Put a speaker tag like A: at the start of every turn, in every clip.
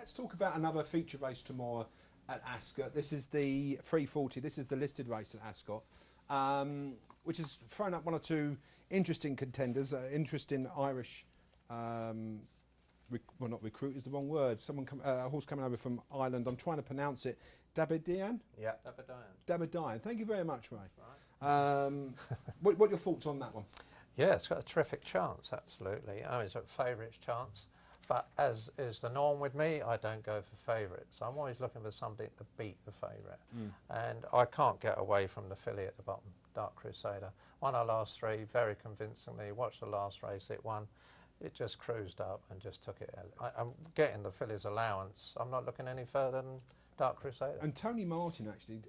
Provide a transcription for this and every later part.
A: Let's talk about another feature race tomorrow at Ascot. This is the 340. This is the listed race at Ascot, which has thrown up one or two interesting contenders, interesting Irish. Well, not recruit is the wrong word. A horse coming over from Ireland. I'm trying to pronounce it. Dabidian?
B: Yeah.
A: Dabidian. Thank you very much, Ray. Right. What are your thoughts on that one?
C: Yeah, it's got a terrific chance, absolutely. It's a favourites chance. But as is the norm with me, I don't go for favourites. I'm always looking for something to beat the favourite. And I can't get away from the filly at the bottom, Dark Crusader. Won our last three very convincingly. Watched the last race it won. It just cruised up and just took it. I'm getting the filly's allowance. I'm not looking any further than Dark Crusader.
A: And Tony Martin actually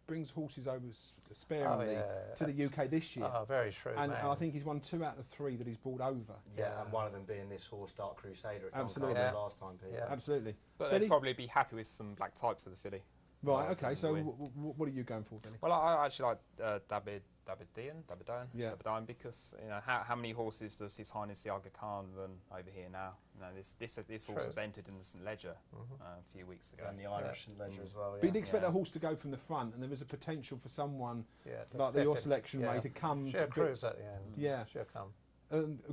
A: brings horses over sparingly to the UK this year.
C: Oh, very shrewd
A: and
C: man.
A: I think he's won 2 out of the 3 that he's brought over.
B: Yeah, and one of them being this horse, Dark Crusader, at
A: Absolutely.
B: Doncaster last time, Pete.
A: Yeah. Absolutely.
D: But they'd probably be happy with some black type for the filly.
A: Right, okay, so what are you going for, Denny?
D: Well, I actually like Dabidian, because how many horses does His Highness the Aga Khan run over here now? This horse was entered in the St Leger a few weeks ago.
B: And the Irish Leger as well.
A: But you'd expect a horse to go from the front, and there is a potential for someone like your selection way to come.
C: She'll cruise at the end.
A: Yeah,
C: she'll come.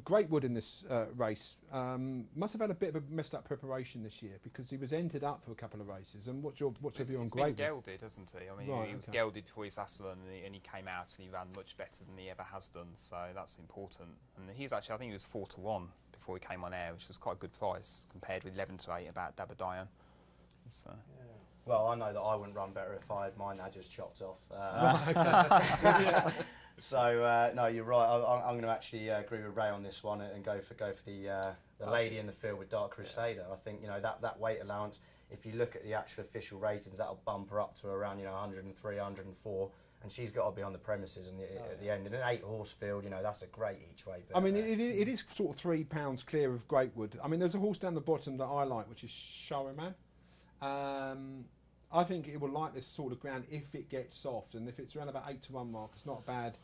A: Greatwood in this race must have had a bit of a messed up preparation this year because he was entered up for a couple of races. And what's your view on Greatwood?
D: He's been gelded, hasn't he? I mean, he was gelded before his Ascot, and he came out and he ran much better than he ever has done. So that's important. And he's actually, I think he was 4-1 before he came on air, which was quite a good price compared with 11-8 about Dabidian. So.
B: Yeah. Well, I know that I wouldn't run better if I had mine now just chopped off. So no, you're right. I'm going to actually agree with Ray on this one and go for the lady in the field with Dark Crusader. I think that weight allowance. If you look at the actual official ratings, that'll bump her up to around 103, 104, and she's got to be on the premises at the end. In an 8-horse field, that's a great each way.
A: I mean, it is sort of £3 clear of Greatwood. I mean, there's a horse down the bottom that I like, which is Sharaman. I think it will like this sort of ground if it gets soft, and if it's around about 8-1 mark, it's not a bad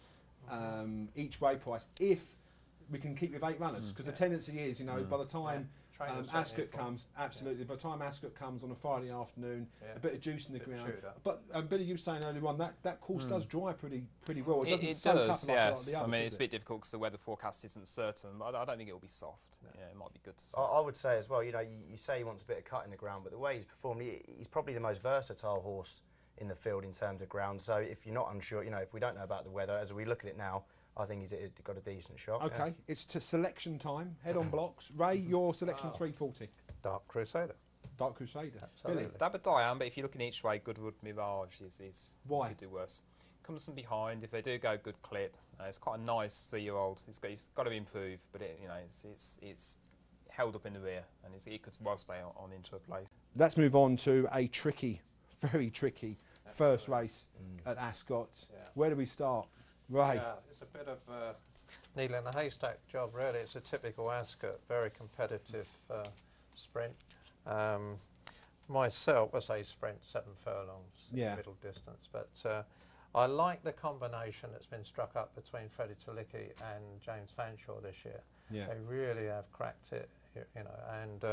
A: each way price if we can keep with 8 runners, because the tendency is, by the time Ascot comes, absolutely, by the time Ascot comes on a Friday afternoon, a bit of juice in the ground. But Billy, you were saying earlier on that course does dry pretty well. It
D: does, yes. I mean, it's a bit difficult because the weather forecast isn't certain, but I don't think it will be soft. Yeah, it might be good to see. I
B: would say as well, you say he wants a bit of cut in the ground, but the way he's performed, he's probably the most versatile horse in the field in terms of ground. So if you're not unsure, if we don't know about the weather, as we look at it now, I think he's got a decent shot.
A: Okay, it's to selection time. Head on blocks. Ray, your selection 340.
C: Dark Crusader.
A: Dark Crusader.
C: Absolutely.
D: Dabidian, but if you're looking each way, Goodwood Mirage is
A: why
D: could do worse. Comes from behind. If they do go good clip, it's quite a nice 3-year-old. He's got to improve, but it's held up in the rear, and it could well stay on into a place.
A: Let's move on to a tricky, very tricky first race at Ascot. Where do we start? Ray.
C: Yeah, it's a bit of a needle in a haystack job, really. It's a typical Ascot, very competitive sprint. Myself, I say sprint 7 furlongs, middle distance, but I like the combination that's been struck up between Freddie Tulicki and James Fanshawe this year.
A: Yeah.
C: They really have cracked it, and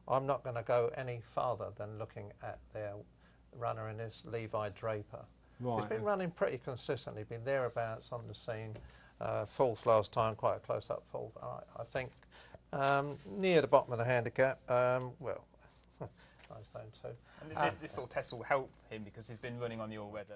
C: I'm not going to go any farther than looking at their runner in this, Levi Draper.
A: Right.
C: He's been running pretty consistently, been thereabouts on the scene. Fourth last time, quite a close-up fourth. I think near the bottom of the handicap. Well, nice zone too.
D: And this sort of test will help him because he's been running on the all-weather.